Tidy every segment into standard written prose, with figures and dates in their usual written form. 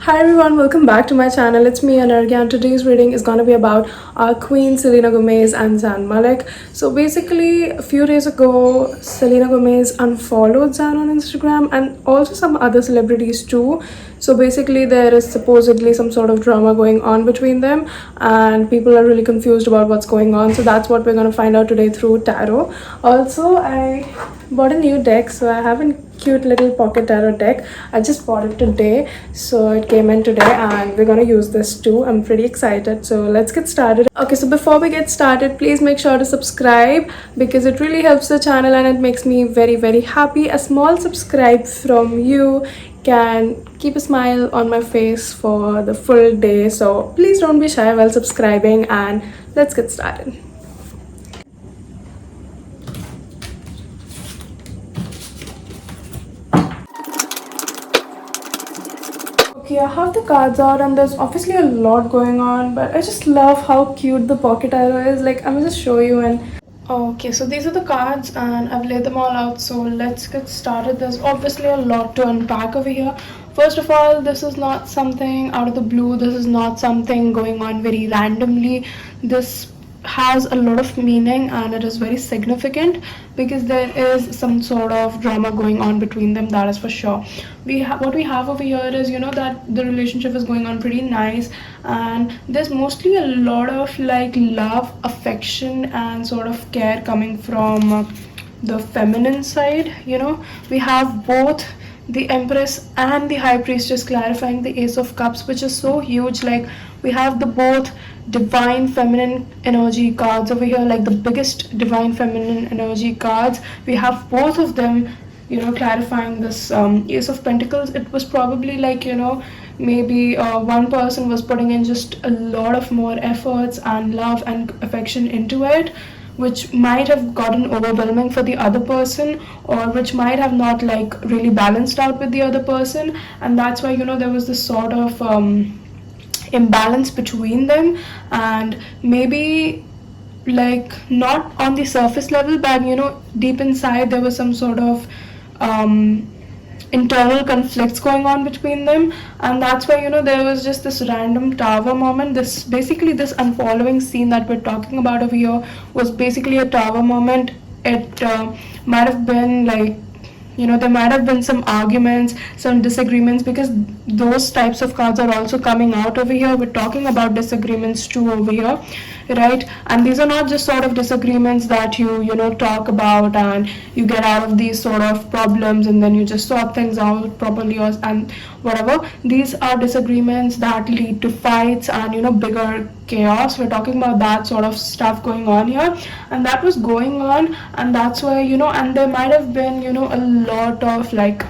Hi everyone, welcome back to my channel. It's me Anarghya and today's reading is going to be about our queen Selena Gomez and Zayn Malik. So basically a few days ago Selena Gomez unfollowed Zayn on Instagram and also some other celebrities too. So basically there is supposedly some sort of drama going on between them and people are really confused about what's going on. So that's what we're going to find out today through tarot. Also I bought a new deck, so I have a cute little pocket tarot deck. I just bought it today, so it came in today and we're gonna use this too. I'm pretty excited, so let's get started. Okay, so before we get started, please make sure to subscribe because it really helps the channel and it makes me very happy. A small subscribe from you can keep a smile on my face for the full day, so please don't be shy while subscribing and let's get started. Okay, I have the cards out and there's obviously a lot going on, but I just love how cute the pocket arrow is. Like, I'm gonna just show you and okay, so these are the cards and I've laid them all out, so let's get started. There's obviously a lot to unpack over here. First of all, this is not something out of the blue. This is not something going on very randomly. This has a lot of meaning and it is very significant because there is some sort of drama going on between them, that is for sure. What we have over here is, that the relationship is going on pretty nice and there's mostly a lot of like love, affection and sort of care coming from the feminine side. We have both the Empress and the High Priestess clarifying the Ace of Cups, which is so huge. Like, we have the both divine feminine energy cards over here, like the biggest divine feminine energy cards. We have both of them, clarifying this Ace of Pentacles. It was probably like, maybe one person was putting in just a lot of more efforts and love and affection into it, which might have gotten overwhelming for the other person, or which might have not like really balanced out with the other person, and that's why there was this sort of imbalance between them. And maybe like not on the surface level, but deep inside there was some sort of internal conflicts going on between them, and that's why there was just this random tower moment. This unfollowing scene that we're talking about over here was basically a tower moment. It might have been like, there might have been some arguments, some disagreements, because those types of cards are also coming out over here. We're talking about disagreements too over here, right? And these are not just sort of disagreements that you talk about and you get out of these sort of problems and then you just sort things out properly and whatever. These are disagreements that lead to fights and bigger chaos. We're talking about that sort of stuff going on here, and that was going on, and that's why and there might have been a lot of like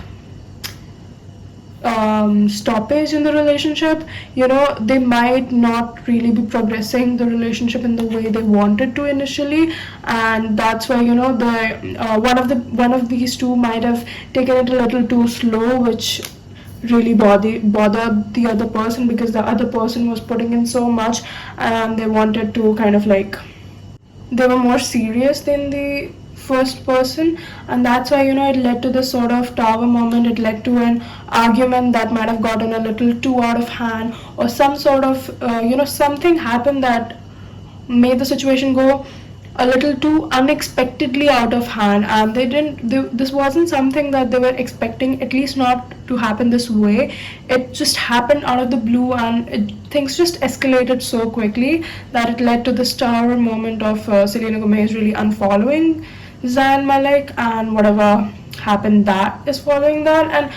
stoppage in the relationship. They might not really be progressing the relationship in the way they wanted to initially, and that's why the one of these two might have taken it a little too slow, which really bothered the other person, because the other person was putting in so much and they wanted to kind of like, they were more serious than the first person, and that's why it led to this sort of tower moment. It led to an argument that might have gotten a little too out of hand, or some sort of something happened that made the situation go a little too unexpectedly out of hand, and this wasn't something that they were expecting, at least not to happen this way. It just happened out of the blue, and things just escalated so quickly that it led to this tower moment of Selena Gomez really unfollowing Zayn Malik and whatever happened that is following that. And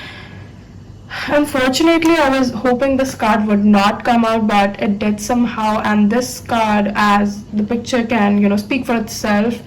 unfortunately, I was hoping this card would not come out, but it did somehow. And this card, as the picture can speak for itself,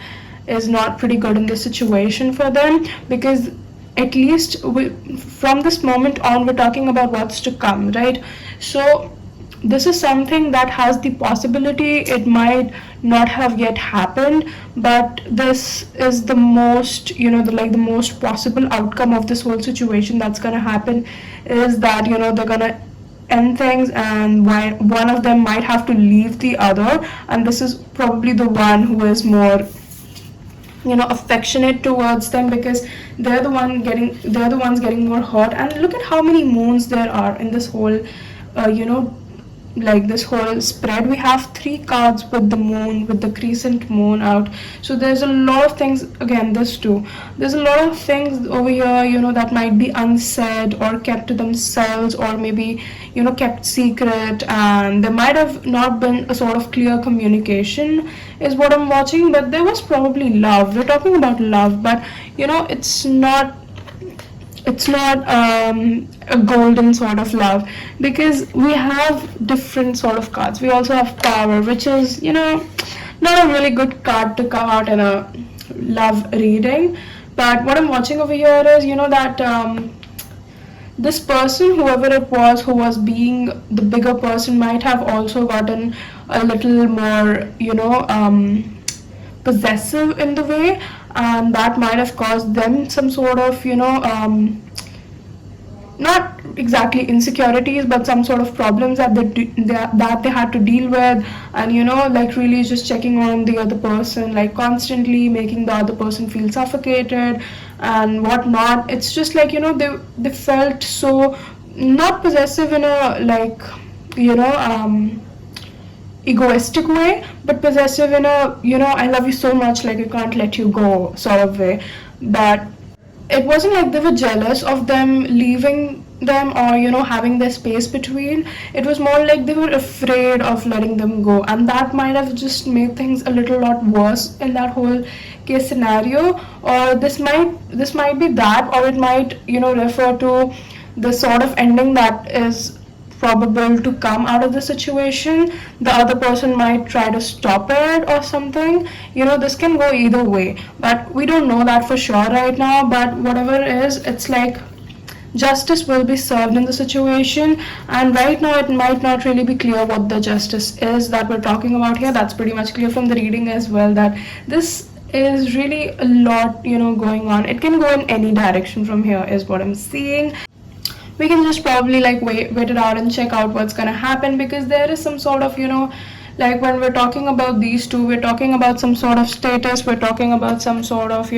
is not pretty good in this situation for them, because at least from this moment on we're talking about what's to come, right? So this is something that has the possibility, it might not have yet happened, but this is the most the most possible outcome of this whole situation that's gonna happen, is that they're gonna end things, and one of them might have to leave the other, and this is probably the one who is more affectionate towards them, because they're the ones getting more hurt. And look at how many moons there are in this whole you know like this whole spread. We have three cards with the moon, with the crescent moon out. So there's a lot of things, again this too, there's a lot of things over here, that might be unsaid or kept to themselves, or maybe kept secret, and there might have not been a sort of clear communication is what I'm watching. But there was probably love. We're talking about love, but it's not a golden sort of love, because we have different sort of cards. We also have Tower, which is not a really good card to come out in a love reading. But what I'm watching over here is that this person, whoever it was who was being the bigger person, might have also gotten a little more possessive in the way, and that might have caused them some sort of not exactly insecurities, but some sort of problems that they had to deal with. And like really just checking on the other person, like constantly making the other person feel suffocated and whatnot. It's just like they felt so not possessive in a like egoistic way, but possessive in a I love you so much, like I can't let you go sort of way. But it wasn't like they were jealous of them leaving them, or having their space between. It was more like they were afraid of letting them go, and that might have just made things a little lot worse in that whole case scenario. Or this might be that, or it might refer to the sort of ending that is probable to come out of the situation. The other person might try to stop it or something. This can go either way, but we don't know that for sure right now. But whatever it is, it's like justice will be served in the situation. And right now it might not really be clear what the justice is that we're talking about here. That's pretty much clear from the reading as well, that this is really a lot going on. It can go in any direction from here is what I'm seeing. We can just probably like wait it out and check out what's gonna happen, because there is some sort of like when we're talking about these two, we're talking about some sort of status, we're talking about some sort of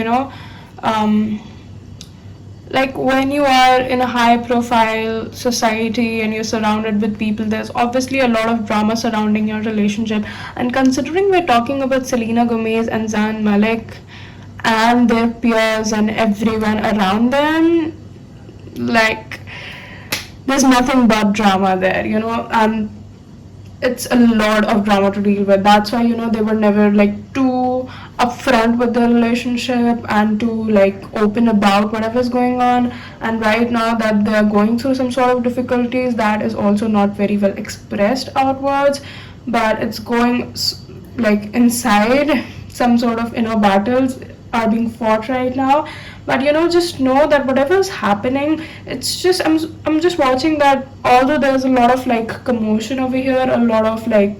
like when you are in a high profile society and you're surrounded with people, there's obviously a lot of drama surrounding your relationship. And considering we're talking about Selena Gomez and Zayn Malik and their peers and everyone around them, like there's nothing but drama there, and it's a lot of drama to deal with. That's why they were never like too upfront with their relationship and to like open about whatever's going on. And right now that they're going through some sort of difficulties, that is also not very well expressed outwards, but it's going like inside. Some sort of inner battles are being fought right now. But just know that whatever is happening, it's just I'm just watching that although there's a lot of like commotion over here, a lot of like,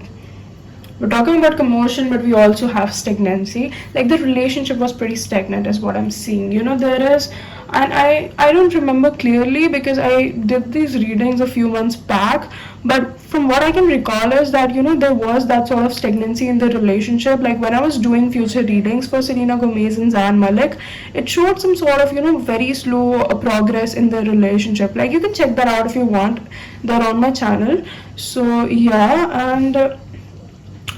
we're talking about commotion, but we also have stagnancy. Like the relationship was pretty stagnant is what I'm seeing. There is, and I don't remember clearly because I did these readings a few months back, but from what I can recall is that there was that sort of stagnancy in the relationship. Like when I was doing future readings for Selena Gomez and Zayn Malik, it showed some sort of very slow progress in the relationship. Like you can check that out if you want, they're on my channel. So yeah. And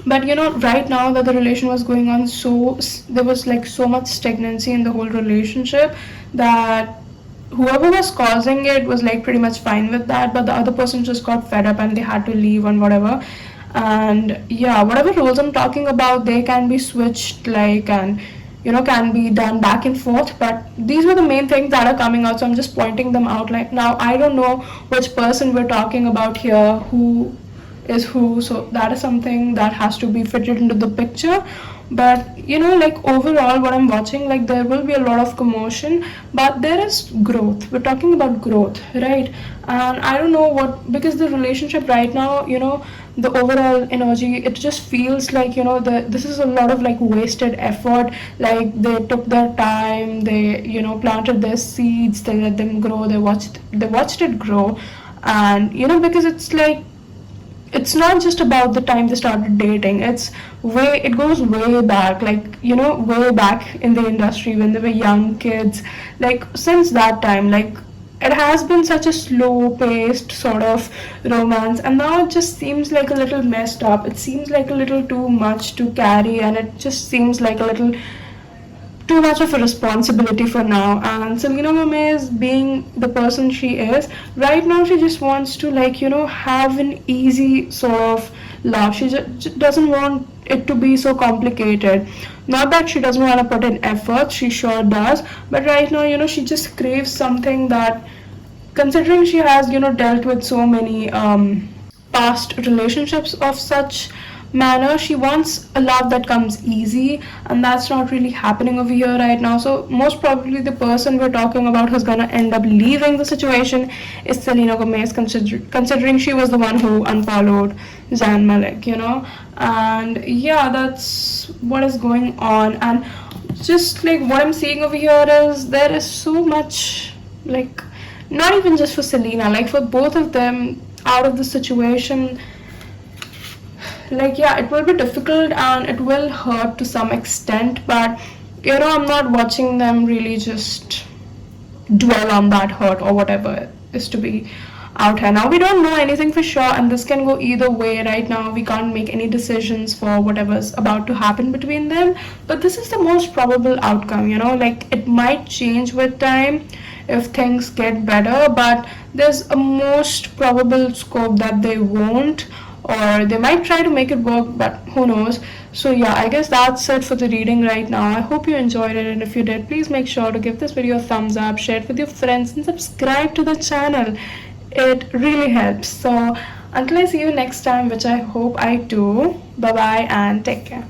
but right now that the relation was going on, so there was like so much stagnancy in the whole relationship that whoever was causing it was like pretty much fine with that, but the other person just got fed up and they had to leave and whatever. And yeah, whatever roles I'm talking about, they can be switched, like, and can be done back and forth, but these were the main things that are coming out, so I'm just pointing them out. Like now I don't know which person we're talking about here, who is who, so that is something that has to be fitted into the picture. But like overall what I'm watching, like there will be a lot of commotion, but there is growth. We're talking about growth, right? And I don't know what, because the relationship right now, the overall energy, it just feels like this is a lot of like wasted effort. Like they took their time, they planted their seeds, they let them grow, they watched it grow. And because it's like it's not just about the time they started dating. It goes way back, like, way back in the industry when they were young kids. Like, since that time, like, it has been such a slow paced sort of romance, and now it just seems like a little messed up. It seems like a little too much to carry, and it just seems like a little too much of a responsibility for now. And Selena Gomez, being the person she is right now, she just wants to, like, have an easy sort of love. She just doesn't want it to be so complicated. Not that she doesn't want to put in effort, she sure does, but right now, she just craves something that, considering she has, dealt with so many past relationships of such manner, she wants a love that comes easy, and that's not really happening over here right now. So most probably the person we're talking about who's gonna end up leaving the situation is Selena Gomez, considering she was the one who unfollowed Zayn Malik, and yeah, that's what is going on. And just like what I'm seeing over here is there is so much, like, not even just for Selena, like for both of them out of the situation. Like, yeah, it will be difficult and it will hurt to some extent, but I'm not watching them really just dwell on that hurt or whatever is to be out here. Now we don't know anything for sure, and this can go either way. Right now we can't make any decisions for whatever's about to happen between them, but this is the most probable outcome. Like, it might change with time if things get better, but there's a most probable scope that they won't, or they might try to make it work, but who knows. So yeah, I guess that's it for the reading right now. I hope you enjoyed it, and if you did, please make sure to give this video a thumbs up, share it with your friends, and subscribe to the channel. It really helps. So until I see you next time, which I hope I do, bye bye and take care.